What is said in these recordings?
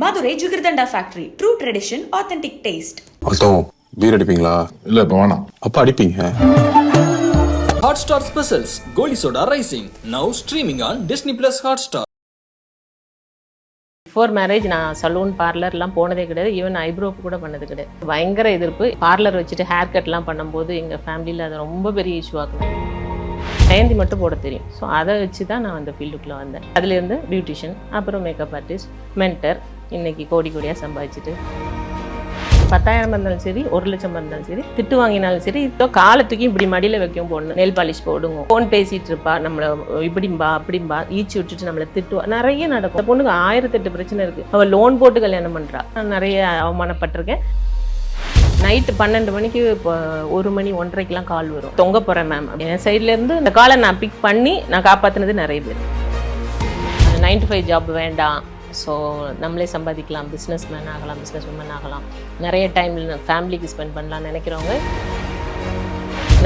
Madurai jigarthanda factory. True tradition, authentic taste. அர்த்தம் beer அடிப்பீங்களா? இல்ல இப்ப வேணாம். அப்ப அடிப்பீங்க. Hotstar Specials Goli Soda Rising now streaming on Disney Plus Hotstar. Before marriage நான் salon பார்லர்லாம் போனதே கிடையாது. ஈவன் ஐப்ரோப்பு கூட பண்ணது கிடையாது. பயங்கர எதிர்ப்பு. பார்லர் வச்சுட்டு ஹேர் கட்லாம் பண்ணும்போது எங்கள் ஃபேமிலியில் அது ரொம்ப பெரிய இஷ்யூ ஆகுது. மெஹந்தி மட்டும் போட தெரியும். ஸோ அதை வச்சு தான் நான் அந்த ஃபீல்டுக்குள்ளே வந்தேன். அதுலேருந்து பியூட்டிஷியன், அப்புறம் மேக்கப் ஆர்டிஸ்ட், மென்டர். இன்றைக்கி கோடி கோடியாக சம்பாதிச்சுட்டு 10,000 இருந்தாலும் சரி, 1 லட்சம் இருந்தாலும் சரி, திட்டு வாங்கினாலும் சரி, இப்போ காலத்துக்கும் இப்படி மடியில் வைக்கும் பொண்ணு நெல் பாலிஷ் போடுங்க, ஃபோன் பேசிகிட்டு இருப்பா, நம்மளை இப்படிம்பா அப்படிம்பா ஈச்சி விட்டுட்டு நம்மளை திட்டுவா. நிறைய நடக்கும். அந்த பொண்ணுக்கு 1008 பிரச்சனை இருக்குது. அவள் லோன் போட்டு கல்யாணம் பண்ணுறா. நான் நிறைய அவமானப்பட்டிருக்கேன். நைட்டு 12 மணிக்கு இப்போ 1 மணி 1:30க்கெலாம் கால் வரும். தொங்க போகிறேன் மேம். என் சைட்லேருந்து இந்த காலை நான் பிக் பண்ணி நான் காப்பாற்றினது நிறைய பேர். 9 to 5 ஜாப் வேண்டாம், ஸோ நம்மளே சம்பாதிக்கலாம், பிஸ்னஸ் மேன் ஆகலாம், பிஸ்னஸ் உமன் ஆகலாம், நிறைய டைம் ஃபேமிலிக்கு ஸ்பெண்ட் பண்ணலாம்னு நினைக்கிறவங்க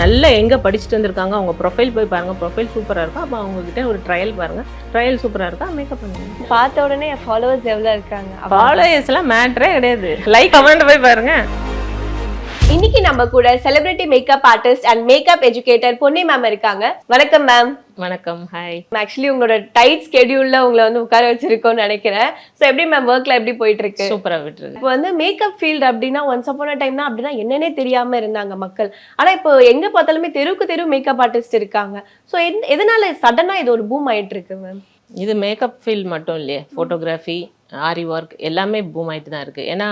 நல்லா எங்கே படிச்சுட்டு வந்திருக்காங்க, அவங்க ப்ரொஃபைல் போய் பாருங்கள். ப்ரொஃபைல் சூப்பராக இருக்கும். அப்போ அவங்ககிட்ட ஒரு ட்ரையல் பாருங்கள். ட்ரையல் சூப்பராக இருக்கா, மேக்கப் பண்ணுங்க. பார்த்த உடனே ஃபாலோவர்ஸ் எவ்வளோ இருக்காங்க? ஃபாலோவர்ஸ்லாம் மேட்ரே கிடையாது. லைக் கமெண்ட் போய் பாருங்கள். இன்னைக்கு நம்ம கூட celebrity makeup artist and makeup educator Ponni ma'am இருக்காங்க. வணக்கம் மேம். வணக்கம். ஹாய். ஆக்சுவலி உங்களோட டைட் ஸ்கெடியூல்ல உங்களை வந்து உட்கார வச்சிருக்கோம்னு நினைக்கிறேன். ஸோ எப்படி மேம் ஒர்க்ல எப்படி போயிட்டு இருக்கு? சூப்பராக விட்டுருக்கு. இப்போ வந்து மேக்கப் ஃபீல்டு அப்படின்னா ஒன்ஸ் அப்பான டைம்னா அப்படின்னா என்னன்னே தெரியாம இருந்தாங்க மக்கள். ஆனா இப்போ எங்க பார்த்தாலுமே தெருவுக்கு தெரு மேக்கப் ஆர்டிஸ்ட் இருக்காங்க. ஸோ எதனால சடனா இது ஒரு பூம் ஆயிட்டு இருக்கு மேம்? இது மேக்கப் ஃபீல்டு மட்டும் இல்லையே, ஃபோட்டோகிராஃபி, ஆரி ஒர்க் எல்லாமே பூம் ஆகிட்டு தான் இருக்குது. ஏன்னா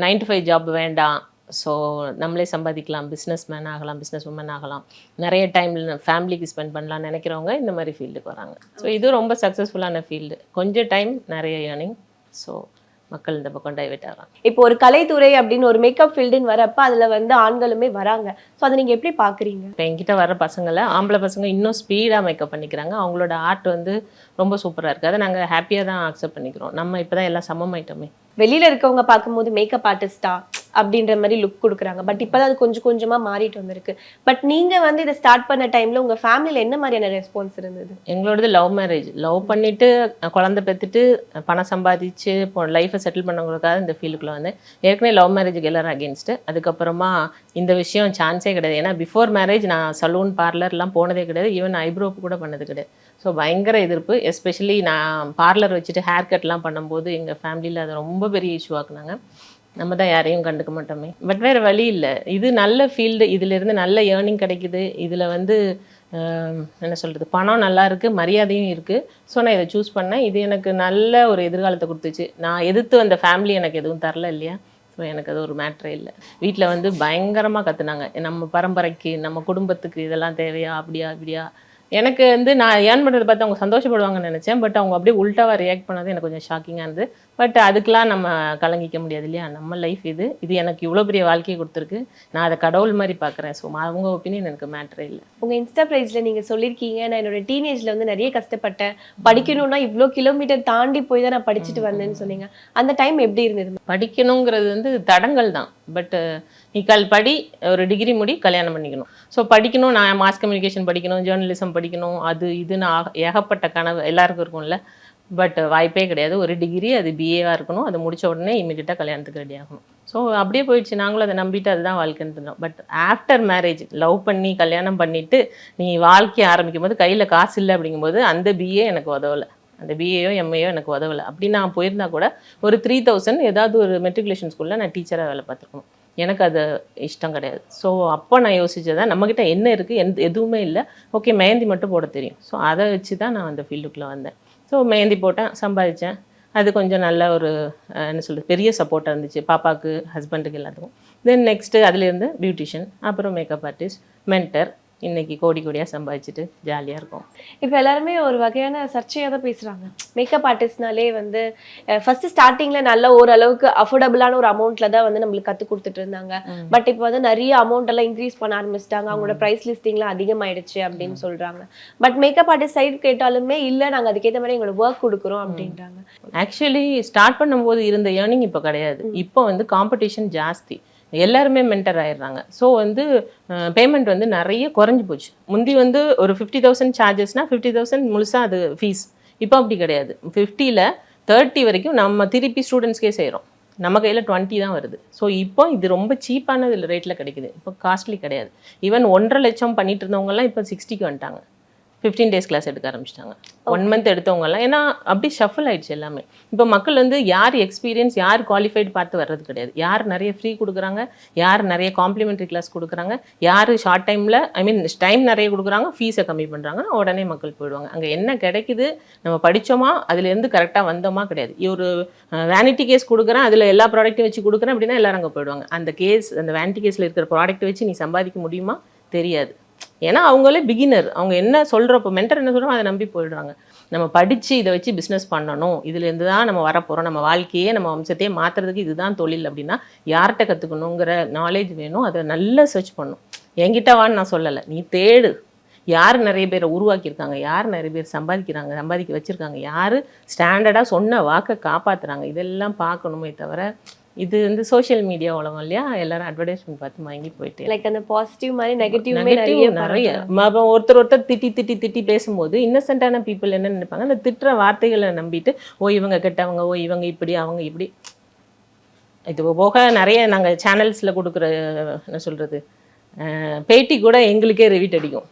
9 to 5 ஜாப் வேண்டாம், ஸோ நம்மளே சம்பாதிக்கலாம், பிஸ்னஸ் மேன் ஆகலாம், பிஸ்னஸ் உமன் ஆகலாம், நிறைய டைம் ஃபேமிலிக்கு ஸ்பெண்ட் பண்ணலாம்னு நினைக்கிறவங்க இந்த மாதிரி ஃபீல்டுக்கு வராங்க. ஸோ இது ரொம்ப சக்ஸஸ்ஃபுல்லான ஃபீல்டு. கொஞ்சம் டைம், நிறைய ஏர்னிங். ஸோ மக்கள் இந்த பக்கம் டைவெர்ட் ஆகிறாங்க. இப்போ ஒரு கலைத்துறை அப்படின்னு ஒரு மேக்கப் ஃபீல்டுன்னு வரப்ப அதுல வந்து ஆண்களுமே வராங்க. ஸோ அதை நீங்க எப்படி பாக்குறீங்க? இப்போ என்கிட்ட வர பசங்களை, ஆம்பளை பசங்க இன்னும் ஸ்பீடாக மேக்கப் பண்ணிக்கிறாங்க. அவங்களோட ஆர்ட் வந்து ரொம்ப சூப்பராக இருக்குது. அதை நாங்கள் ஹாப்பியாக தான் அக்செப்ட் பண்ணிக்கிறோம். நம்ம இப்போ தான் எல்லாம் சமமாயிட்டோமே. வெளியில இருக்கவங்க பார்க்கும்போது மேக்கப் ஆர்டிஸ்டா அப்படின்ற மாதிரி லுக் கொடுக்குறாங்க. பட் இப்போதான் அது கொஞ்சம் கொஞ்சமா மாறிட்டு வந்திருக்கு. பட் நீங்க வந்து இதை ஸ்டார்ட் பண்ண டைம்ல உங்க ஃபேமிலியில என்ன மாதிரியான ரெஸ்பான்ஸ் இருந்தது? எங்களோடது லவ் மேரேஜ். லவ் பண்ணிட்டு குழந்தை பெற்றுட்டு பணம் சம்பாதிச்சு லைஃப்பை செட்டில் பண்ணவங்களுக்காக இந்த ஃபீல்டுக்குள்ள வந்து ஏற்கனவே லவ் மேரேஜுக்கு எல்லாரும் அகேன்ஸ்ட்டு. அதுக்கப்புறமா இந்த விஷயம் சான்ஸே கிடையாது. ஏன்னா பிஃபோர் மேரேஜ் நான் சலூன் பார்லர்லாம் போனதே கிடையாது. ஈவன் ஐப்ரோப்பு கூட பண்ணது கிடையாது. ஸோ பயங்கர எதிர்ப்பு. எஸ்பெஷலி நான் பார்லர் வச்சுட்டு ஹேர் கட்லாம் பண்ணும்போது எங்கள் ஃபேமிலியில் அதை ரொம்ப பெரிய இஷ்யூ ஆக்குனாங்க. நம்ம தான் யாரையும் கண்டுக்க மாட்டோமே. பட் வேறு வழி இல்லை. இது நல்ல ஃபீல்டு. இதிலேருந்து நல்ல ஏர்னிங் கிடைக்குது. இதில் வந்து என்ன சொல்கிறது, பணம் நல்லா இருக்குது, மரியாதையும் இருக்குது. ஸோ நான் இதை சூஸ் பண்ணேன். இது எனக்கு நல்ல ஒரு எதிர்காலத்தை கொடுத்துச்சு. நான் எதிர்த்து வந்த ஃபேமிலி எனக்கு எதுவும் தரல இல்லையா. ஸோ எனக்கு அது ஒரு மேட்ரே இல்லை. வீட்டில் வந்து பயங்கரமாக கற்றுனாங்க. நம்ம பரம்பரைக்கு, நம்ம குடும்பத்துக்கு இதெல்லாம் தேவையா, அப்படியா இப்படியா. எனக்கு வந்து நான் ஏர்ன் பண்ணுறதை பார்த்து அவங்க சந்தோஷப்படுவாங்கன்னு நினச்சேன். பட் அவங்க அப்படியே உல்ட்டாவாக ரியாக்ட் பண்ணது எனக்கு கொஞ்சம் ஷாக்கிங்காக இருந்தது. பட் அதுக்கெலாம் நம்ம கலங்கிக்க முடியாது இல்லையா. நம்ம லைஃப் இது எனக்கு இவ்வளோ பெரிய வாழ்க்கையை கொடுத்துருக்கு. நான் அதை கடவுள் மாதிரி பார்க்குறேன். ஸோ அவங்க ஒப்பீனியன் எனக்கு மேட்ரே இல்லை. உங்கள் இன்ஸ்டா பேஜில் நீங்கள் சொல்லியிருக்கீங்க, நான் என்னோட டீனேஜில் வந்து நிறைய கஷ்டப்பட்டேன், படிக்கணும்னா இவ்வளோ கிலோமீட்டர் தாண்டி போய் தான் நான் படிச்சுட்டு வந்தேன்னு சொன்னீங்க. அந்த டைம் எப்படி இருந்தது? படிக்கணுங்கிறது வந்து தடங்கள் தான். பட்டு நீ படி, ஒரு டிகிரி முடி, கல்யாணம் பண்ணிக்கணும். ஸோ படிக்கணும், நான் மாஸ் கம்யூனிகேஷன் படிக்கணும், ஜேர்னலிசம் படிக்கணும், அது இதுன்னு ஏகப்பட்ட கனவு எல்லாருக்கும் இருக்கும்ல. பட் வாய்ப்பே கிடையாது. ஒரு டிகிரி, அது பிஏவாக இருக்கணும். அது முடித்த உடனே இமீடியட்டாக கல்யாணத்துக்கு ரெடி ஆகணும். ஸோ அப்படியே போயிடுச்சு. நாங்களும் அதை நம்பிட்டு அதுதான் வாழ்க்கைன்னு இருந்தோம். பட் ஆஃப்டர் மேரேஜ் லவ் பண்ணி கல்யாணம் பண்ணிவிட்டு நீ வாழ்க்கையை ஆரம்பிக்கும் போது கையில் காசு இல்லை அப்படிங்கும்போது அந்த பிஏ எனக்கு உதவலை, அந்த பிஏயோ எம்ஏயோ எனக்கு உதவலை. அப்படி நான் போயிருந்தா கூட ஒரு 3,000 ஏதாவது ஒரு மெட்ரிகுலேஷன் ஸ்கூலில் நான் டீச்சராக வேலை பார்த்துருக்கணும். எனக்கு அது இஷ்டம் கிடையாது. ஸோ அப்போ நான் யோசிச்சதான், நம்மக்கிட்ட என்ன இருக்குது, எதுவுமே இல்லை. ஓகே, மெஹந்தி மட்டும் போட தெரியும். ஸோ அதை வச்சு தான் நான் அந்த ஃபீல்டுக்குள்ளே வந்தேன். ஸோ மெஹந்தி போட்டேன், சம்பாதிச்சேன். அது கொஞ்சம் நல்ல ஒரு என்ன சொல்கிறது, பெரிய சப்போர்ட்டாக இருந்துச்சு பாப்பாவுக்கு, ஹஸ்பண்டுக்கு, எல்லாத்துக்கும். தென் நெக்ஸ்ட்டு அதுலேருந்து பியூட்டிஷியன், அப்புறம் மேக்கப் ஆர்டிஸ்ட், மென்டர். இன்னைக்கு கோடி கோடியாக சம்பாதிச்சுட்டு ஜாலியாக இருக்கும். இப்போ எல்லாருமே ஒரு வகையான சர்ச்சையாக தான் பேசுகிறாங்க. மேக்கப் ஆர்டிஸ்ட்னாலே வந்து ஃபஸ்ட்டு ஸ்டார்டிங்கில் நல்ல ஓரளவுக்கு அஃபோர்டபுளான ஒரு அமௌண்ட்டில் தான் வந்து நம்மளுக்கு கற்றுக் கொடுத்துட்டு இருந்தாங்க. பட் இப்போ வந்து நிறைய அமௌண்ட் எல்லாம் இன்க்ரீஸ் பண்ண ஆரம்பிச்சிட்டாங்க. அவங்களோட ப்ரைஸ் லிஸ்டிங்லாம் அதிகமாயிடுச்சு அப்படின்னு சொல்கிறாங்க. பட் மேக்கப் ஆர்டிஸ்ட் சைடு கேட்டாலுமே இல்லை, நாங்கள் அதுக்கேற்ற மாதிரி எங்களோட ஒர்க் கொடுக்குறோம் அப்படின்றாங்க. ஆக்சுவலி ஸ்டார்ட் பண்ணும்போது இருந்த ஏர்னிங் இப்போ கிடையாது. இப்போ வந்து காம்படிஷன் ஜாஸ்தி. எல்லாருமே மென்டர் ஆயிடுறாங்க. ஸோ வந்து பேமெண்ட் வந்து நிறைய குறைஞ்சி போச்சு. முந்தி வந்து ஒரு 50,000 சார்ஜஸ்னால் 50,000 முழுசாக அது ஃபீஸ். இப்போ அப்படி கிடையாது. 50ல் 30 வரைக்கும் நம்ம திருப்பி ஸ்டூடெண்ட்ஸ்க்கே செய்கிறோம். நம்ம கையில் 20 தான் வருது. ஸோ இப்போ இது ரொம்ப சீப்பான ரேட்டில் கிடைக்குது. இப்போ காஸ்ட்லி கிடையாது. ஈவன் 1.5 லட்சம் பண்ணிட்டு இருந்தவங்கலாம் இப்போ 60க்கு வந்துட்டாங்க. 15 days கிளாஸ் எடுக்க ஆரம்பிச்சிட்டாங்க. 1 month எடுத்தவங்கலாம். ஏன்னா அப்படி ஷஃபிள் ஆயிடுச்சு எல்லாமே. இப்போ மக்கள் வந்து யார் எக்ஸ்பீரியன்ஸ், யார் குவாலிஃபைடு பார்த்து வர்றது கிடையாது. யார் நிறைய ஃப்ரீ கொடுக்குறாங்க, யார் நிறைய காம்ப்ளிமெண்ட்ரி கிளாஸ் கொடுக்குறாங்க, யார் ஷார்ட் டைமில் டைம் நிறைய கொடுக்குறாங்க, ஃபீஸை கம்மி பண்ணுறாங்கன்னா உடனே மக்கள் போயிடுவாங்க. அங்கே என்ன கிடைக்குது, நம்ம படித்தோமா அதுலேருந்து கரெக்டாக வந்தோமா கிடையாது. ஒரு வேனிட்டி கேஸ் கொடுக்குறேன், அதில் எல்லா ப்ராடக்ட்டும் வச்சு கொடுக்குறேன் அப்படின்னா எல்லாரும் அங்கே போயிடுவாங்க. அந்த கேஸ், அந்த வேனிட்டி கேஸில் இருக்கிற ப்ராடக்ட் வச்சு நீ சம்பாதிக்க முடியுமா தெரியாது. ஏன்னா அவங்களே பிகினர். அவங்க என்ன சொல்கிறப்போ மென்டர் என்ன சொல்கிறோம் அதை நம்பி போயிடுறாங்க. நம்ம படித்து இதை வச்சு பிஸ்னஸ் பண்ணணும், இதுலேருந்து தான் நம்ம வரப்போகிறோம், நம்ம வாழ்க்கையே நம்ம வம்சத்தையே மாற்றுறதுக்கு இதுதான் தொழில் அப்படின்னா யார்கிட்ட கற்றுக்கணுங்கிற நாலேஜ் வேணும். அதை நல்லா சர்ச் பண்ணணும். என்கிட்ட வான்னு நான் சொல்லலை, நீ தேடு. யார் நிறைய பேரை உருவாக்கியிருக்காங்க, யார் நிறைய பேர் சம்பாதிக்க வச்சுருக்காங்க, யார் ஸ்டாண்டர்டாக சொன்ன வாக்கை காப்பாற்றுறாங்க, இதெல்லாம் பார்க்கணுமே தவிர இது வந்து சோஷியல் மீடியா உலகம் இல்லையா, எல்லாரும் அட்வர்டைஸ்மெண்ட் பார்த்து வாங்கி போயிட்டு லைக் அந்த பாசிட்டிவ் மாதிரி நெகட்டிவ் நிறைய ஒருத்தர் திட்டி பேசும்போது இன்னசென்ட்டான பீப்புள் என்ன நினைப்பாங்க, அந்த திட்டுற வார்த்தைகளை நம்பிட்டு ஓ இவங்க கெட்டவங்க, ஓ இவங்க இப்படி அவங்க இப்படி. இது போக நிறைய நாங்கள் சேனல்ஸில் கொடுக்குற என்ன சொல்கிறது பேட்டி கூட எங்களுக்கே ரிவீட் அடிக்கும்.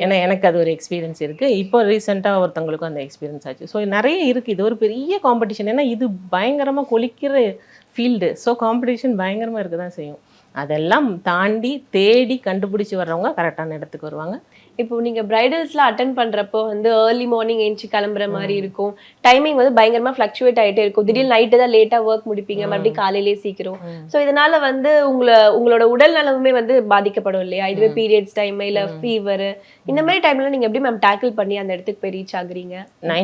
ஏன்னா எனக்கு அது ஒரு எக்ஸ்பீரியன்ஸ் இருக்குது. இப்போ ரீசெண்டாக ஒருத்தவங்களுக்கும் அந்த எக்ஸ்பீரியன்ஸ் ஆச்சு. ஸோ நிறைய இருக்குது. இது ஒரு பெரிய காம்படிஷன். ஏன்னா இது பயங்கரமாக கொலிக்கிற ஃபீல்டு. ஸோ காம்படிஷன் பயங்கரமாக இருக்க தான் செய்யும். அதெல்லாம் தாண்டி தேடி கண்டுபிடிச்சி வர்றவங்க கரெக்டான இடத்துக்கு வருவாங்க. இப்போ நீங்கள் பிரைடல்ஸ்லாம் அட்டன் பண்ணுறப்போ வந்து ஏர்லி மார்னிங் எழுந்துச்சு கிளம்புற மாதிரி இருக்கும். டைமிங் வந்து பயங்கரமாக ஃப்ளக்சுவேட் ஆகிட்டே இருக்கும். திடீர்னு நைட்டு தான் லேட்டாக ஒர்க் முடிப்பீங்க, மறுபடியும் காலையிலே சீக்கிரம். ஸோ இதனால வந்து உங்களோட உடல் நலமுமே வந்து பாதிக்கப்படும் இல்லையா? இதுவே பீரியட்ஸ் டைம் இல்லை ஃபீவர் இந்த மாதிரி டைம்ல நீங்கள் எப்படி மேம் டேக்கிள் பண்ணி அந்த இடத்துக்கு போய் ரீச் ஆகுறீங்க?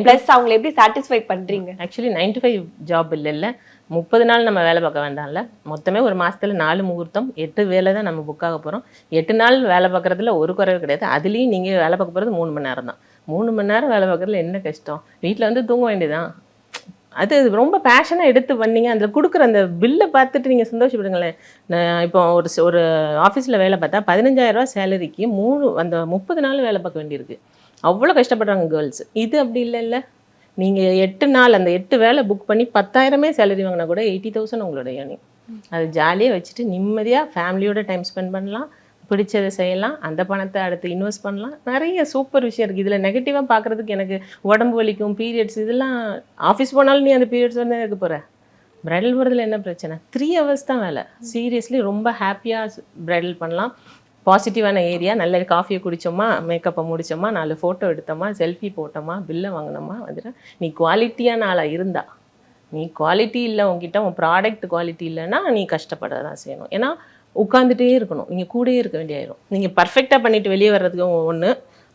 ப்ளஸ் அவங்களை எப்படி சாட்டிஸ்ஃபை பண்ணுறீங்க? ஆக்சுவலி 9 to 5 ஜாப் இல்லை. 30 நாள் நம்ம வேலை பார்க்க வேண்டாம்ல. மொத்தமே ஒரு மாதத்தில் 4 முகூர்த்தம், 8 வேலை தான் நம்ம புக் ஆக போகிறோம். 8 நாள் வேலை பார்க்குறதுல ஒரு குறைவு கிடையாது. அதுலேயும் நீங்கள் வேலை பார்க்க போகிறது 3 மணி நேரம் தான். 3 மணி நேரம் வேலை பார்க்குறதுல என்ன கஷ்டம்? வீட்டில் வந்து தூங்க வேண்டியதான். அது ரொம்ப பேஷனாக எடுத்து பண்ணீங்க. அதில் கொடுக்குற அந்த பில்லை பார்த்துட்டு நீங்கள் சந்தோஷப்படுங்களேன். இப்போ ஒரு ஆஃபீஸில் வேலை பார்த்தா 15,000 ரூபா சேலரிக்கு 30 நாள் வேலை பார்க்க வேண்டியிருக்கு. அவ்வளோ கஷ்டப்படுறாங்க கேர்ள்ஸ். இது அப்படி இல்லை. நீங்கள் 8 நாள் அந்த 8 வேலை புக் பண்ணி 10,000 சேலரி வாங்கினா கூட 80,000 உங்களோட ஏர்னிங். அது ஜாலியாக வச்சுட்டு நிம்மதியாக ஃபேமிலியோட டைம் ஸ்பெண்ட் பண்ணலாம், பிடிச்சதை செய்யலாம், அந்த பணத்தை அடுத்து இன்வெஸ்ட் பண்ணலாம். நிறைய சூப்பர் விஷயம் இருக்குது. இதில் நெகட்டிவாக பார்க்குறதுக்கு எனக்கு உடம்பு வலிக்கும், பீரியட்ஸ், இதெல்லாம் ஆஃபீஸ் போனாலும் நீ அந்த பீரியட்ஸ் வந்து இருக்க போகிற. ப்ரைடல் போகிறதுல என்ன பிரச்சனை? 3 hours தான் வேலை. சீரியஸ்லி ரொம்ப ஹாப்பியாக ப்ரைடல் பண்ணலாம். பாசிட்டிவான ஏரியா. நல்ல காஃபியை குடித்தோமா, மேக்கப்பை முடித்தோமா, 4 ஃபோட்டோ எடுத்தோமா, செல்ஃபி போட்டோமா, பில்லை வாங்கினோமா வந்துட்டு. நீ குவாலிட்டியான ஆளாக இருந்தா, நீ குவாலிட்டி இல்லை உங்ககிட்ட, உன் ப்ராடக்ட் குவாலிட்டி இல்லைன்னா நீ கஷ்டப்பட தான் செய்யணும். ஏன்னா உட்காந்துட்டே இருக்கணும், நீங்கள் கூடயே இருக்க வேண்டியாயிரும். நீங்கள் பர்ஃபெக்டாக பண்ணிவிட்டு வெளியே வர்றதுக்கு ஒன்று,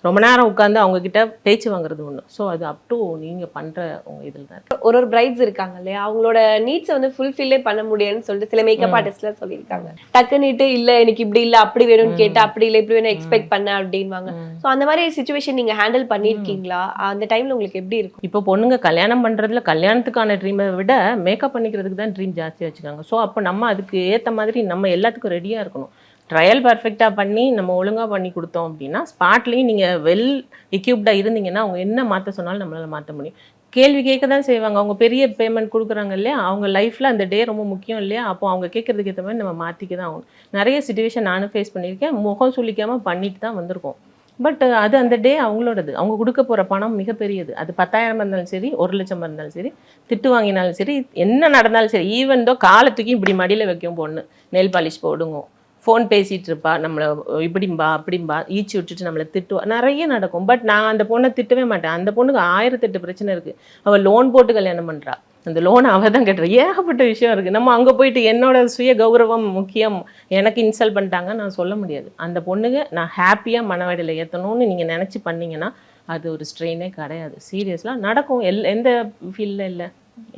ரொம்ப நேரம் உட்காந்து அவங்கக்கிட்ட பேச்சு வாங்குறது ஒன்று. ஸோ அது அப் டு நீங்கள் பண்ணுற உங்கள் இதில் தான் இருக்குது. ஒரு பிரைட்ஸ் இருக்காங்க இல்லையா, அவங்களோட நீட்ஸை வந்து ஃபுல்ஃபில்லே பண்ண முடியும்னு சொல்லிட்டு சில மேக்கப் ஆர்டிஸ்ட்லாம் சொல்லியிருக்காங்க. டக்குன்னுட்டு இல்லை எனக்கு இப்படி இல்லை அப்படி வேணும்னு கேட்டால் அப்படி இல்லை இப்படி வேணும் எக்ஸ்பெக்ட் பண்ண அப்படின்வாங்க. ஸோ அந்த மாதிரி சுச்சுவேஷன் நீங்கள் ஹேண்டில் பண்ணியிருக்கீங்களா? அந்த டைமில் உங்களுக்கு எப்படி இருக்கும்? இப்போ பொண்ணுங்க கல்யாணம் பண்ணுறதுல கல்யாணத்துக்கான ட்ரீமை விட மேக்கப் பண்ணிக்கிறதுக்கு தான் ட்ரீம் ஜாஸ்தியாக வச்சுக்காங்க. ஸோ அப்போ நம்ம அதுக்கு ஏற்ற மாதிரி நம்ம எல்லாத்துக்கும் ரெடியாக இருக்கணும். ட்ரையல் பர்ஃபெக்டாக பண்ணி நம்ம ஒழுங்காக பண்ணி கொடுத்தோம் அப்படின்னா ஸ்பாட்லேயும் நீங்கள் வெல் எக்யூப்டாக இருந்தீங்கன்னா அவங்க என்ன மாற்ற சொன்னாலும் நம்மளால் மாற்ற முடியும். கேள்வி கேட்க தான் செய்வாங்க. அவங்க பெரிய பேமெண்ட் கொடுக்குறாங்க இல்லையா, அவங்க லைஃப்பில் அந்த டே ரொம்ப முக்கியம் இல்லையா, அப்போ அவங்க கேட்குறதுக்கு ஏற்ற மாதிரி நம்ம மாற்றிக்க தான் ஆகணும். நிறைய சிச்சுவேஷன் நானும் ஃபேஸ் பண்ணியிருக்கேன். முகம் சொல்லிக்காமல் பண்ணிட்டு தான் வந்திருக்கோம். பட் அது அந்த டே அவங்களோடது. அவங்க கொடுக்க போகிற பணம் மிகப்பெரியது. அது 10,000 இருந்தாலும் சரி, 1 லட்சம் இருந்தாலும் சரி, திட்டு வாங்கினாலும் சரி, என்ன நடந்தாலும் சரி. ஈவன் தோ காலத்துக்கு இப்படி மடியில் வைக்கும் பொண்ணு, நெல் பாலிஷ் போடுங்க, ஃபோன் பேசிகிட்டு இருப்பா, நம்மளை இப்படிம்பா அப்படிம்பா ஈச்சி விட்டுட்டு நம்மளை திட்டுவா, நிறைய நடக்கும். பட் நான் அந்த பொண்ணை திட்டவே மாட்டேன். அந்த பொண்ணுக்கு 1008 பிரச்சனை இருக்குது. அவள் லோன் போட்டு கல்யாணம் பண்ணுறா, அந்த லோனை அவள் தான் கட்டுறா. ஏகப்பட்ட விஷயம் இருக்குது. நம்ம அங்கே போயிட்டு என்னோட சுய கௌரவம் முக்கியம், எனக்கு இன்சல்ட் பண்ணிட்டாங்க நான் சொல்ல முடியாது. அந்த பொண்ணுக்கு நான் ஹாப்பியாக மனவடையில் ஏற்றணும்னு நீங்கள் நினச்சி பண்ணிங்கன்னா அது ஒரு ஸ்ட்ரெயினே கிடையாது. சீரியஸ்லாம் நடக்கும். எந்த ஃபீல்டில் இல்லை,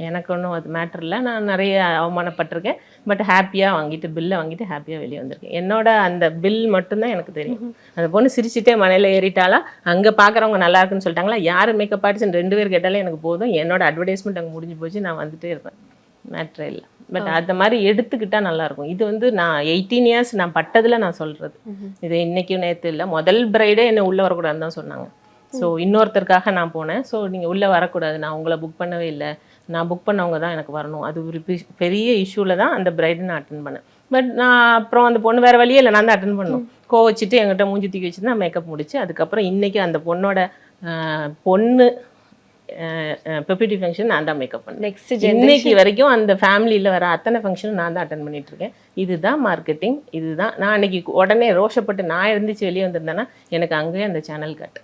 எனக்கு ஒன்றும் அது மேட்டர் இல்லை. நான் நிறைய அவமானப்பட்டிருக்கேன். பட் ஹாப்பியாக வாங்கிட்டு பில்லை வாங்கிட்டு ஹாப்பியாக வெளியே வந்திருக்கேன். என்னோட அந்த பில் மட்டும்தான் எனக்கு தெரியும். அந்த பொண்ணு சிரிச்சுட்டே மனையில் ஏறிட்டாலா, அங்கே பார்க்குறவங்க நல்லா இருக்குன்னு சொல்லிட்டாங்களா, யார் மேக்கப் ஆர்டிஸ்ட் 2 பேர் கேட்டாலே எனக்கு போதும். என்னோட அட்வர்டைஸ்மெண்ட் அங்கே முடிஞ்சு போச்சு, நான் வந்துட்டே இருப்பேன். மேட்ரே இல்லை. பட் அந்த மாதிரி எடுத்துக்கிட்டால் நல்லாயிருக்கும். இது வந்து நான் 18 years நான் பட்டதில் நான் சொல்கிறது. இது இன்றைக்கும் நேற்று இல்லை. முதல் பிரைடே என்னை உள்ளே வரக்கூடாதுன்னு தான் சொன்னாங்க. ஸோ இன்னொருத்தருக்காக நான் போனேன். ஸோ நீங்கள் உள்ளே வரக்கூடாது, நான் உங்களை புக் பண்ணவே இல்லை, நான் புக் பண்ணவங்க தான் எனக்கு வரணும். அது ஒரு பெரிய இஷ்யூவில் தான் அந்த பிரைடு நான் அட்டன் பண்ணேன். பட் நான் அப்புறம் அந்த பொண்ணு வேறு வழியே இல்லை, நான் தான் அட்டன் பண்ணணும். கோவச்சிட்டு என்கிட்ட மூஞ்சி தூக்கி வச்சுட்டு நான் மேக்கப் முடிச்சு அதுக்கப்புறம் இன்றைக்கி அந்த பொண்ணோட பொண்ணு பெப்பிட்டி ஃபங்க்ஷன் நான் தான் மேக்கப் பண்ணேன். நெக்ஸ்ட் இன்னைக்கு வரைக்கும் அந்த ஃபேமிலியில் வர அத்தனை ஃபங்க்ஷனும் நான் தான் அட்டன் பண்ணிட்டு இருக்கேன். இதுதான் மார்க்கெட்டிங். இதுதான் நான் அன்னைக்கு உடனே ரோஷப்பட்டு நான் இருந்துச்சு வெளியே வந்திருந்தேன்னா எனக்கு அங்கேயே அந்த சேனல் கட்டு.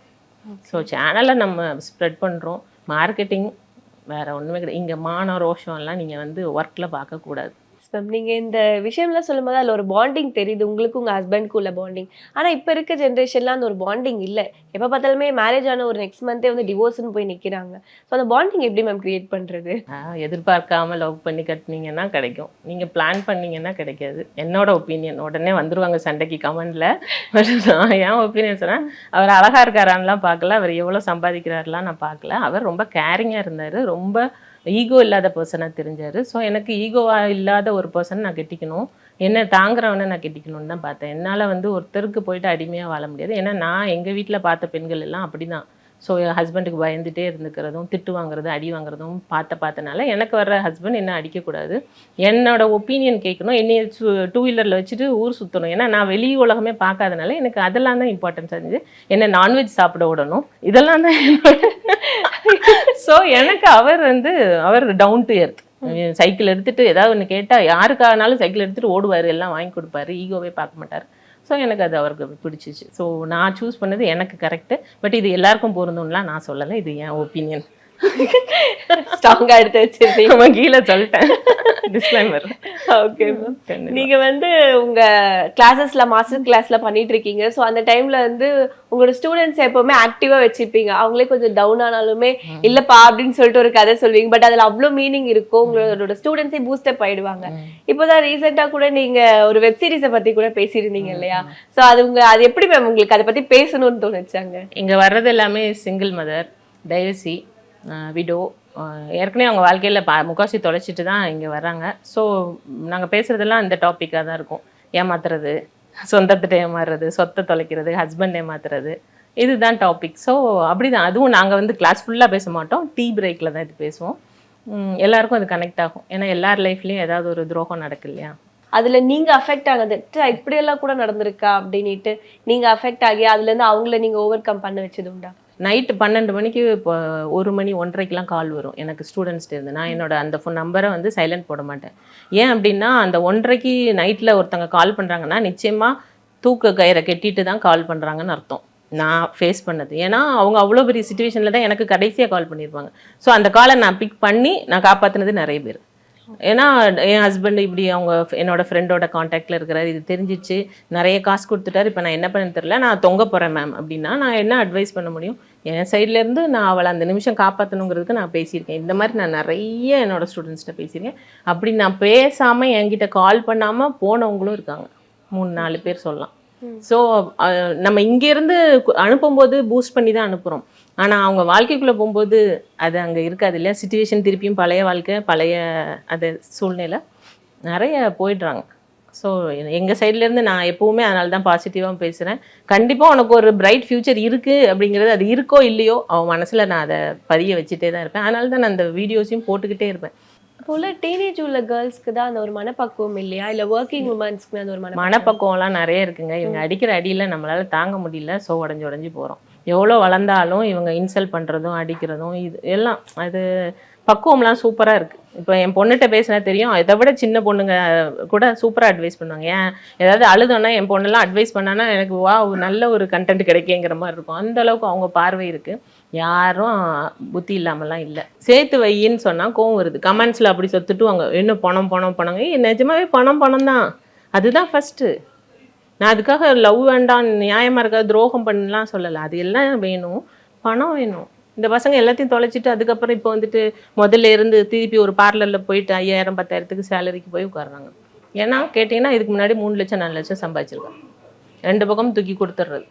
ஸோ சேனலை நம்ம ஸ்ப்ரெட் பண்ணுறோம். மார்க்கெட்டிங் வேறு ஒன்றுமே கிடையாது. இங்கே மானம் ரோஷம்லாம் நீங்கள் வந்து ஒர்க்கில் பார்க்கக்கூடாது. மேம் நீங்கள் இந்த விஷயம்லாம் சொல்லும்போது அதில் ஒரு பாண்டிங் தெரியுது, உங்களுக்கு உங்கள் ஹஸ்பண்ட்க்கு உள்ள பாண்டிங். ஆனால் இப்போ இருக்க ஜென்ரேஷன்லாம் அந்த ஒரு பாண்டிங் இல்லை. எப்போ பார்த்தாலுமே மேரேஜ் ஆன ஒரு நெக்ஸ்ட் மந்த்தே வந்து டிவோர்ஸ்னு போய் நிற்கிறாங்க. ஸோ அந்த பாண்டிங் எப்படி மேம் கிரியேட் பண்ணுறது? எதிர்பார்க்காம லவ் பண்ணி கட்டினீங்கன்னா கிடைக்கும், நீங்கள் பிளான் பண்ணிங்கன்னா கிடைக்காது. என்னோட ஒப்பீனியன். உடனே வந்துருவாங்க சண்டைக்கு கமெண்டில். பட் நான் என் ஒப்பீனியன் சொன்னேன். அவர் அழகாக இருக்காரான்லாம் பார்க்கல, அவர் எவ்வளோ சம்பாதிக்கிறாருலாம் நான் பார்க்கல. அவர் ரொம்ப கேரிங்காக இருந்தார், ரொம்ப ஈகோ இல்லாத பர்சனாக தெரிஞ்சார். ஸோ எனக்கு ஈகோவாக இல்லாத ஒரு பர்சன் நான் கட்டிக்கணும், என்ன தாங்குறவனை நான் கட்டிக்கணும்னு தான் பார்த்தேன். என்னால் வந்து ஒருத்தருக்கு போயிட்டு அடிமையாக வாழ முடியாது. ஏன்னா நான் எங்கள் வீட்டில் பார்த்த பெண்கள் எல்லாம் அப்படி தான். ஸோ என் ஹஸ்பண்டுக்கு பயந்துகிட்டே இருந்துக்கிறதும் திட்டு வாங்குறது அடி வாங்குறதும் பார்த்தனால எனக்கு வர்ற ஹஸ்பண்ட் என்ன அடிக்கக்கூடாது, என்னோட ஒப்பீனியன் கேட்கணும், என்னைய 2 வீலரில் வச்சுட்டு ஊர் சுற்றணும். ஏன்னா நான் வெளி உலகமே பார்க்காதனால எனக்கு அதெல்லாம் தான் இம்பார்ட்டன்ஸ் இருந்துச்சு. என்ன நான்வெஜ் சாப்பிட விடணும், இதெல்லாம் தான். ஸோ எனக்கு அவர் டவுன் டு எர்த். சைக்கிள் எடுத்துகிட்டு ஏதாவது ஒன்று கேட்டால் யாருக்கானாலும் சைக்கிள் எடுத்துகிட்டு ஓடுவார், எல்லாம் வாங்கி கொடுப்பாரு, ஈகோவே பார்க்க மாட்டார். ஸோ எனக்கு அது அவருக்கு பிடிச்சிச்சு. ஸோ நான் சூஸ் பண்ணது எனக்கு கரெக்டு. பட் இது எல்லாருக்கும் பொருந்தும்லாம் நான் சொல்லலை, இது என் ஒப்பீனியன். ஸ்ட்ராங்கா எடுத்து வச்சிருக்கீங்க, கீழே சொல்லிட்டேன் டிஸ்க்ளைமர். Okay ma'am. நீங்க வந்து உங்க கிளாஸஸ்ல மாஸ்டர் கிளாஸ்ல பண்ணிட்டு இருக்கீங்க. ஸோ அந்த டைம்ல வந்து உங்களோட ஸ்டூடெண்ட்ஸ் எப்பவுமே ஆக்டிவா வச்சிருப்பீங்க. அவங்களே கொஞ்சம் டவுன் ஆனாலுமே இல்லப்பா அப்படின்னு சொல்லிட்டு ஒரு கதை சொல்வீங்க. பட் அதுல அவ்வளோ மீனிங் இருக்கும், உங்களோட ஸ்டூடெண்ட்ஸே பூஸ்டப் ஆயிடுவாங்க. இப்போதான் ரீசெண்டா கூட நீங்க ஒரு வெப் சீரிஸை பத்தி கூட பேசியிருந்தீங்க இல்லையா? ஸோ அது எப்படி மேம் உங்களுக்கு அதை பத்தி பேசணும்னு தோணுச்சாங்க? இங்க வர்றது எல்லாமே சிங்கிள் மதர், டைவர்சி, விடோ, ஏற்கனவே அவங்க வாழ்க்கையில் முக்காசி தொலைச்சிட்டு தான் இங்கே வர்றாங்க. ஸோ நாங்கள் பேசுகிறதெல்லாம் இந்த டாப்பிக்காக தான் இருக்கும். ஏமாத்துறது, சொந்தத்திட்ட ஏமாறுறது, சொத்தை தொலைக்கிறது, ஹஸ்பண்ட் ஏமாத்துறது, இதுதான் டாபிக். ஸோ அப்படி தான். அதுவும் நாங்கள் வந்து கிளாஸ் ஃபுல்லாக பேச மாட்டோம், டீ பிரேக்கில் தான் இது பேசுவோம். எல்லாருக்கும் அது கனெக்ட் ஆகும். ஏன்னா எல்லார் லைஃப்லேயும் ஏதாவது ஒரு துரோகம் நடக்கு இல்லையா? அதுல நீங்க அஃபெக்ட் ஆனது இப்படியெல்லாம் கூட நடந்திருக்கா அப்படின்ட்டு நீங்க அஃபெக்ட் ஆகி அதுலேருந்து அவங்கள நீங்க ஓவர் கம் பண்ண வச்சது உண்டா? நைட்டு 12 மணிக்கு இப்போ 1 மணி 1:30க்கெலாம் கால் வரும் எனக்கு ஸ்டூடெண்ட்ஸ்ட்டு இருந்து. நான் என்னோட அந்த ஃபோன் நம்பரை வந்து சைலண்ட் போட மாட்டேன். ஏன் அப்படின்னா அந்த 1:30க்கு நைட்டில் ஒருத்தங்க கால் பண்ணுறாங்கன்னா நிச்சயமாக தூக்க கயிறை கட்டிட்டு தான் கால் பண்ணுறாங்கன்னு அர்த்தம். நான் ஃபேஸ் பண்ணது. ஏன்னா அவங்க அவ்வளோ பெரிய சுச்சுவேஷனில் தான் எனக்கு கடைசியாக கால் பண்ணியிருப்பாங்க. ஸோ அந்த காலை நான் பிக் பண்ணி நான் காப்பாற்றினது நிறைய பேர். ஏன்னா என் ஹஸ்பண்ட் இப்படி அவங்க என்னோட ஃப்ரெண்டோட காண்டாக்டில் இருக்கிறாரு, இது தெரிஞ்சிச்சு, நிறைய காசு கொடுத்துட்டாரு, இப்போ நான் என்ன பண்ண தெரியல, நான் தொங்க போகிறேன் மேம் அப்படின்னா நான் என்ன அட்வைஸ் பண்ண முடியும்? என் சைட்லேருந்து நான் அவளை அந்த நிமிஷம் காப்பாற்றணுங்கிறதுக்கு நான் பேசியிருக்கேன். இந்த மாதிரி நான் நிறைய என்னோட ஸ்டூடெண்ட்ஸ்கிட்ட பேசியிருக்கேன். அப்படி நான் பேசாமல் என்கிட்ட கால் பண்ணாமல் போனவங்களும் இருக்காங்க, 3-4 பேர் சொல்லலாம். ஸோ நம்ம இங்கேருந்து அனுப்பும்போது பூஸ்ட் பண்ணி தான் அனுப்புகிறோம். ஆனால் அவங்க வாழ்க்கைக்குள்ளே போகும்போது அது அங்கே இருக்காது இல்லையா? சிச்சுவேஷன் திருப்பியும் பழைய வாழ்க்கை, பழைய அது சூழ்நிலை நிறைய போயிடுறாங்க. ஸோ எங்கள் சைட்லேருந்து நான் எப்போவுமே அதனால தான் பாசிட்டிவாக பேசுகிறேன். கண்டிப்பாக உனக்கு ஒரு பிரைட் ஃப்யூச்சர் இருக்குது அப்படிங்கிறது, அது இருக்கோ இல்லையோ அவன் மனசில் நான் அதை பதிய வச்சுட்டே தான் இருப்பேன். அதனால தான் நான் அந்த வீடியோஸையும் போட்டுக்கிட்டே இருப்பேன். இப்போ உள்ள டீனேஜ் உள்ள கேர்ள்ஸ்க்கு தான் அந்த ஒரு மனப்பக்குவம் இல்லையா, இல்லை ஒர்க்கிங் உமன்ஸ்க்கு அந்த ஒரு மனப்பக்குவம்லாம் நிறைய இருக்குங்க. இவங்க அடிக்கிற அடியில் நம்மளால தாங்க முடியல. ஸோ உடஞ்சி போகிறோம். எவ்வளோ வளர்ந்தாலும் இவங்க இன்சல்ட் பண்ணுறதும் அடிக்கிறதும் இது எல்லாம் அது பக்குவம்லாம் சூப்பராக இருக்குது. இப்போ என் பொண்ணுகிட்ட பேசினா தெரியும், இதை விட சின்ன பொண்ணுங்க கூட சூப்பராக அட்வைஸ் பண்ணுவாங்க. ஏன் ஏதாவது அழுதோன்னா என் பொண்ணெல்லாம் அட்வைஸ் பண்ணான்னா எனக்கு வா நல்ல ஒரு கண்டென்ட் கிடைக்குங்கிற மாதிரி இருக்கும். அந்தளவுக்கு அவங்க பார்வை இருக்குது. யாரும் புத்தி இல்லாமலாம் இல்லை. சேர்த்து வையின்னு சொன்னால் கோவம் வருது. கமெண்ட்ஸில் அப்படி சொத்துட்டுவாங்க, இன்னும் பணம் நிஜமாவே பணம் தான். அதுதான் ஃபஸ்ட்டு. நான் அதுக்காக லவ் வேண்டாம், நியாயமாக இருக்காது, துரோகம் பண்ணலாம் சொல்லலை. அது எல்லாம் வேணும், பணம் வேணும். இந்த பசங்க எல்லாத்தையும் தொலைச்சிட்டு அதுக்கப்புறம் இப்போ வந்துட்டு முதல்ல இருந்து திருப்பி ஒரு பார்லரில் போயிட்டு 5000-10,000க்கு சேலரிக்கு போய் உட்காடுறாங்க. ஏன்னா கேட்டிங்கன்னா இதுக்கு முன்னாடி 3 லட்சம் 4 லட்சம் சம்பாதிச்சிருக்காங்க. 2 பக்கம் தூக்கி கொடுத்துட்றது.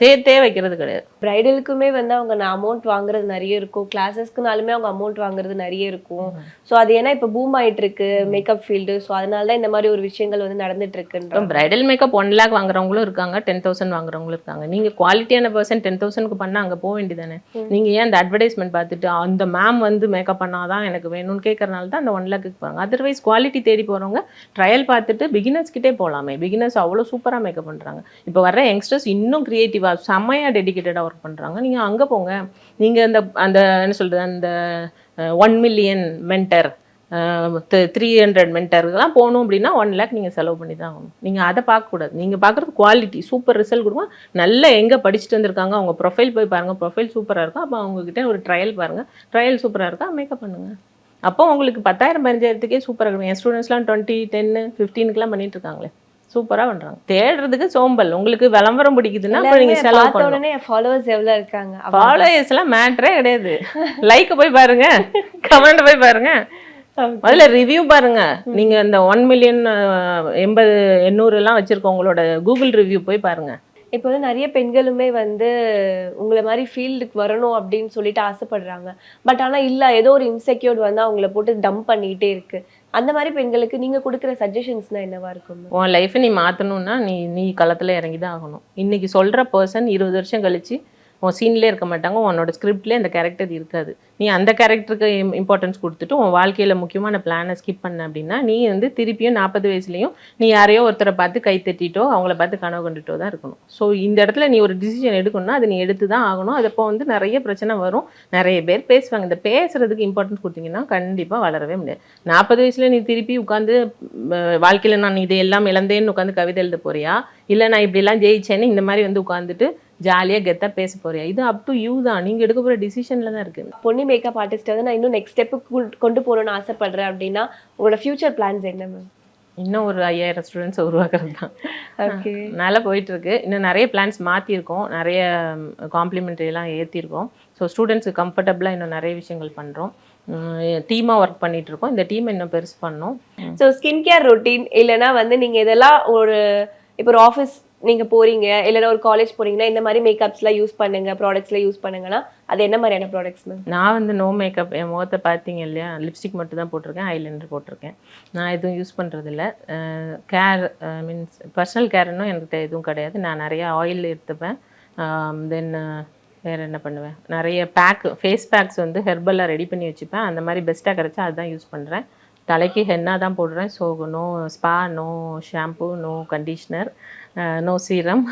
சேர்த்தே வைக்கிறது கிடையாது. பிரைடலுக்குமே வந்து அவங்க நான் அமௌண்ட் வாங்குறது நிறைய இருக்கும், கிளாஸஸ்க்குனாலுமே அவங்க அமௌண்ட் வாங்குறது நிறைய இருக்கும். ஸோ அது ஏன்னா இப்போ பூம் ஆயிட்டு இருக்கு மேக்கப் ஃபீல்டு. ஸோ அதனால தான் இந்த மாதிரி ஒரு விஷயங்கள் வந்து நடந்துட்டு இருக்குன்ற. பிரைடல் மேக்கப் 1 lakh வாங்குறவங்களும் இருக்காங்க, 10,000 வாங்குறவங்களும் இருக்காங்க. நீங்க குவாலிட்டியான பர்சன் 10,000க்கு பண்ணா அங்க போக வேண்டியதானே. நீங்க ஏன் அந்த அட்வர்டைஸ்மெண்ட் பார்த்துட்டு அந்த மேம் வந்து மேக்கப் பண்ணாதான் எனக்கு வேணும்னு கேட்கறனால தான் அந்த 1 lakhக்கு போறாங்க. அதர்வைஸ் குவாலிட்டி தேடி போறவங்க ட்ரையல் பார்த்துட்டு பிகினர்ஸ் கிட்டே போகலாமே. பிகினர்ஸ் அவ்வளோ சூப்பராக மேக்கப் பண்றாங்க. இப்போ வர யங்ஸ்டர்ஸ் இன்னும் கிரியேட்டிவா செம்மையா டெடிகேட்டடா ஒர்க் பண்றாங்க. நீங்க அங்க போங்க. நீங்க அந்த என்ன சொல்றது, அந்த 1 million மென்டர் 300 மென்டருக்கெல்லாம் போகணும் அப்படின்னா 1 lakh நீங்கள் செலவு பண்ணி தான் ஆகணும். நீங்கள் அதை பார்க்கக்கூடாது. நீங்கள் பார்க்குறது குவாலிட்டி, சூப்பர் ரிசல்ட் கொடுக்கும். நல்லா எங்கே படிச்சுட்டு வந்திருக்காங்க, அவங்க ப்ரொஃபைல் போய் பாருங்கள், ப்ரொஃபைல் சூப்பராக இருக்கும். அப்போ அவங்ககிட்ட ஒரு ட்ரையல் பாருங்கள், ட்ரையல் சூப்பராக இருக்கா மேக்கப் பண்ணுங்கள். அப்போ உங்களுக்கு 10,000 15,000க்கே சூப்பராக இருக்கும். என் ஸ்டூடெண்ட்ஸ்லாம் 20, 10, 15க்குலாம் பண்ணிட்டு இருக்காங்களே, சூப்பரா பண்றாங்க. தேடுறதுக்கு சோம்பல். உங்களுக்கு விளம்பரம் பிடிக்குதுன்னா நீங்க செலவு பண்ணணும். உடனே ஃபாலோவர்ஸ் எவ்வளவு இருக்காங்க? ஃபாலோவர்ஸ் எல்லாம் மேட்டரே கிடையாது. லைக் போய் பாருங்க, கமெண்ட் போய் பாருங்க, முதல்ல ரிவ்யூ பாருங்க. நீங்க இந்த 1 million 80, 800 எல்லாம் வச்சிருக்கவங்களோட கூகுள் ரிவ்யூ போய் பாருங்க. இப்போ வந்து நிறைய பெண்களுமே வந்து உங்களை மாதிரி ஃபீல்டுக்கு வரணும் அப்படின்னு சொல்லிட்டு ஆசைப்படுறாங்க. பட் ஆனால் இல்லை, ஏதோ ஒரு இன்செக்யூர் வந்து அவங்கள போட்டு டம்ப் பண்ணிக்கிட்டே இருக்கு. அந்த மாதிரி பெண்களுக்கு நீங்க கொடுக்குற சஜஷன்ஸ்னா என்னவா இருக்கும்? உன் லைஃப்பை நீ மாற்றணும்னா நீ களத்தில் இறங்கி தான் ஆகணும். இன்னைக்கு சொல்கிற பர்சன் 20 வருஷம் கழிச்சு உன் சீன்லேயே இருக்க மாட்டாங்க, உன்னோட ஸ்கிரிப்ட்லேயே அந்த கேரக்டர் இருக்காது. நீ அந்த கேரக்டருக்கு இம்பார்ட்டன்ஸ் கொடுத்துட்டு உன் வாழ்க்கையில் முக்கியமான பிளானை ஸ்கிப் பண்ண அப்படின்னா நீ வந்து திருப்பியும் 40 வயசுலையும் நீ யாரையோ ஒருத்தரை பார்த்து கை தட்டிட்டோ அவங்கள பார்த்து கனவு கண்டுட்டோ தான் இருக்கணும். ஸோ இந்த இடத்துல நீ ஒரு டிசிஷன் எடுக்கணும்னா அது நீ எடுத்து தான் ஆகணும். அதப்போ வந்து நிறைய பிரச்சனை வரும், நிறைய பேர் பேசுவாங்க. இந்த பேசுறதுக்கு இம்பார்ட்டன்ஸ் கொடுத்தீங்கன்னா கண்டிப்பாக வளரவே முடியாது. 40 வயசுல நீ திருப்பி உட்காந்து வாழ்க்கையில் நான் இதை எல்லாம் இழந்தேன்னு உட்காந்து கவிதை எழுத போறியா, இல்லை நான் இப்படிலாம் ஜெயிச்சேன்னு இந்த மாதிரி வந்து உட்காந்துட்டு ஜாலியாக கெத்தா பேச போறியா? இது அப் டு யூ தான். நீங்கள் எடுக்க போகிற டிசிஷனில் தான் இருக்குது. பொன்னி மேக்கப் ஆர்டிஸ்ட் வந்து நான் இன்னும் நெக்ஸ்ட் ஸ்டெப்புக்கு கொண்டு போகணும்னு ஆசைப்படுறேன் அப்படின்னா உங்களோட ஃபியூச்சர் பிளான்ஸ் என்ன மேம்? இன்னும் ஒரு 5000 ஸ்டூடெண்ட்ஸ் உருவாக்குறது தான். ஓகே, நல்லா போயிட்டுருக்கு. இன்னும் நிறைய பிளான்ஸ் மாற்றிருக்கோம், நிறைய காம்ப்ளிமெண்ட்ரியெல்லாம் ஏற்றிருக்கோம். ஸோ ஸ்டூடெண்ட்ஸுக்கு கம்ஃபர்டபுளாக இன்னும் நிறைய விஷயங்கள் பண்ணுறோம். டீமாக ஒர்க் பண்ணிட்டு இருக்கோம். இந்த டீம் இன்னும் பெருசு பண்ணோம். ஸோ ஸ்கின் கேர் ரொட்டீன் இல்லைன்னா வந்து நீங்கள் இதெல்லாம் ஒரு இப்போ ஒரு ஆஃபீஸ் நீங்கள் போகிறீங்க இல்லைன்னா ஒரு காலேஜ் போகிறீங்கன்னா இந்த மாதிரி மேக்கப்ஸ்லாம் யூஸ் பண்ணுங்க, ப்ராடக்ட்ஸ்லாம் யூஸ் பண்ணுங்கன்னா அது என்ன மாதிரியான ப்ராடக்ட்ஸ் மேம்? நான் வந்து நோ மேக்கப், என் முகத்தை பார்த்தீங்க இல்லையா, லிப்ஸ்டிக் மட்டும் தான் போட்டிருக்கேன், ஐலைனர் போட்டிருக்கேன். நான் எதுவும் யூஸ் பண்ணுறதில்ல. கேர் மீன்ஸ் பர்சனல் கேர்னும் எனக்கு எதுவும் கிடையாது. நான் நிறைய ஆயில் எடுத்துப்பேன். தென் வேறு என்ன பண்ணுவேன், நிறைய ஃபேஸ் பேக்ஸ் வந்து ஹெர்பலாக ரெடி பண்ணி வச்சுப்பேன். அந்த மாதிரி பெஸ்ட்டாக கிடச்சா அதுதான் யூஸ் பண்ணுறேன். தலைக்கு ஹென்னா தான் போடுறேன். So no spa, no shampoo, no conditioner, no serum.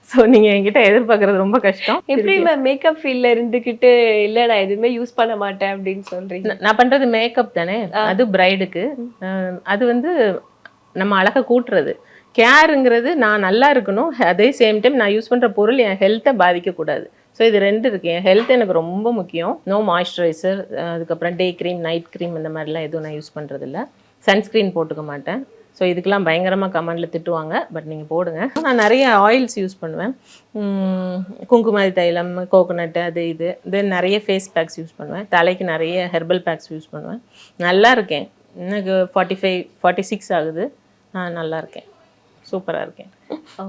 So நீங்கள் என்கிட்ட எதிர்பார்க்குறது ரொம்ப கஷ்டம். எப்படி மேம் மேக்கப் ஃபீல்டில் இருந்துக்கிட்டு இல்லை நான் எதுவுமே யூஸ் பண்ண மாட்டேன் அப்படின்னு சொல்கிறீங்க? நான் பண்ணுறது மேக்கப் தானே, அது பிரைடுக்கு. அது வந்து நம்ம அழகை கூட்டுறது. கேருங்கிறது நான் நல்லா இருக்கணும், அதே சேம் டைம் நான் யூஸ் பண்ணுற பொருள் என் ஹெல்த்தை பாதிக்கக்கூடாது. ஸோ இது 2 இருக்குது. என் ஹெல்த் எனக்கு ரொம்ப முக்கியம். நோ மாய்ஸ்சரைசர், அதுக்கப்புறம் டே க்ரீம், நைட் க்ரீம் இந்த மாதிரிலாம் எதுவும் நான் யூஸ் பண்ணுறதில்ல. சன்ஸ்க்ரீன் போட்டுக்க மாட்டேன். ஸோ இதுக்கெல்லாம் பயங்கரமாக கமெண்டில் திட்டுவாங்க, பட் நீங்கள் போடுங்க. நான் நிறைய ஆயில்ஸ் யூஸ் பண்ணுவேன். குங்குமாதி தைலம், கோகோனட்டு, அது இது. தென் நிறைய ஃபேஸ் பேக்ஸ் யூஸ் பண்ணுவேன். தலைக்கு நிறைய ஹெர்பல் பேக்ஸ் யூஸ் பண்ணுவேன். நல்லா இருக்கேன். எனக்கு 45, 46 ஆகுது. நான் நல்லா இருக்கேன், சூப்பராக இருக்கேன்.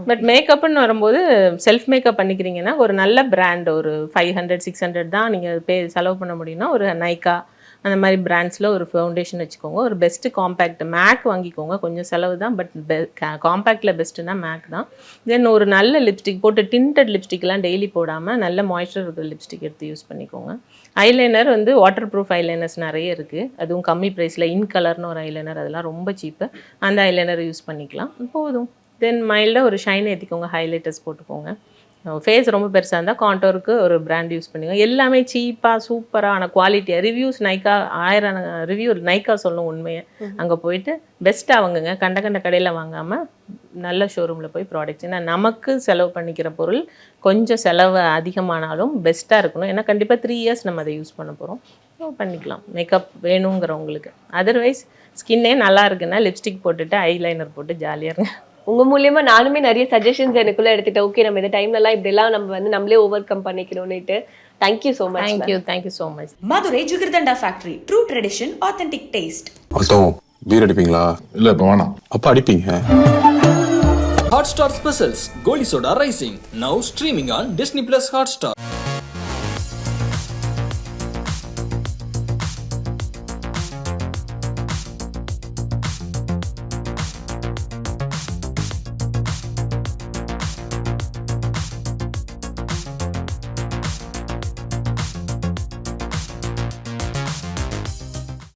பட் மேக்கப்னு வரும்போது செல்ஃப் மேக்கப் பண்ணிக்கிறீங்கன்னா ஒரு நல்ல பிராண்ட், ஒரு 500, 600 தான் நீங்கள் செலவு பண்ண முடியும்னா ஒரு நைக்கா அந்த மாதிரி பிராண்ட்ஸில் ஒரு ஃபவுண்டேஷன் வச்சுக்கோங்க. ஒரு பெஸ்ட்டு காம்பேக்ட் மேக் வாங்கிக்கோங்க. கொஞ்சம் செலவு தான், பட் காம்பேக்டில் பெஸ்ட்டுனா மேக் தான். தென் ஒரு நல்ல லிப்ஸ்டிக் போட்டு, டிண்டட் லிப்ஸ்டிக்லாம் டெய்லி போடாமல் நல்ல மாய்ஸ்சர் இருக்கிற லிப்ஸ்டிக் எடுத்து யூஸ் பண்ணிக்கோங்க. ஐலைனர் வந்து வாட்டர் ப்ரூஃப் ஐலைனர்ஸ் நிறைய இருக்குது, அதுவும் கம்மி ப்ரைஸில். இன் கலர்னு ஒரு ஐலைனர், அதெல்லாம் ரொம்ப சீப்பு. அந்த ஐலைனர் யூஸ் பண்ணிக்கலாம், போதும். தென் மைல்டாக ஒரு ஷைன் ஏற்றிக்கோங்க, ஹைலைட்டர்ஸ் போட்டுக்கோங்க. ஃபேஸ் ரொம்ப பெருசாக இருந்தால் காண்டோருக்கு ஒரு பிராண்ட் யூஸ் பண்ணுங்க. எல்லாமே சீப்பாக சூப்பரான குவாலிட்டியாக. ரிவ்யூஸ் நைக்கா 1000 ரிவ்யூ நைக்கா சொல்லும் உண்மையை. அங்கே போயிட்டு பெஸ்ட்டாக வாங்குங்க, கண்ட கடையில் வாங்காமல் நல்ல ஷோரூமில் போய் ப்ராடக்ட்ஸ். ஏன்னா நமக்கு செலவு பண்ணிக்கிற பொருள் கொஞ்சம் செலவு அதிகமானாலும் பெஸ்ட்டாக இருக்கணும். ஏன்னா கண்டிப்பாக 3 இயர்ஸ் நம்ம அதை யூஸ் பண்ண போகிறோம். ஸோ பண்ணிக்கலாம் மேக்கப் வேணுங்கிறவங்களுக்கு. அதர்வைஸ் ஸ்கின்னே நல்லா இருக்குன்னா லிப்ஸ்டிக் போட்டுட்டு ஐலைனர் போட்டு ஜாலியாக இருங்க. உங்க மூலியமா நானுமே நிறைய சஜஷன்ஸ் எனக்குள்ள எடுத்துட்டேன். ஓகே, நம்ம இந்த டைம்லலாம் இப்படிலாம் நம்ம வந்து நம்மளே ஓவர் கம் பண்ணிக்கணும்னுட்டு. Thank you so much. Thank you so much. Madurai Jugardanda Factory, true tradition, authentic taste. அர்த்தம் பீர் அடிப்பீங்களா? இல்லை இப்போ வேணாம். அப்போ அடிப்பீங்க. Hotstar Specials Goli Soda Rising, now streaming on Disney Plus Hotstar.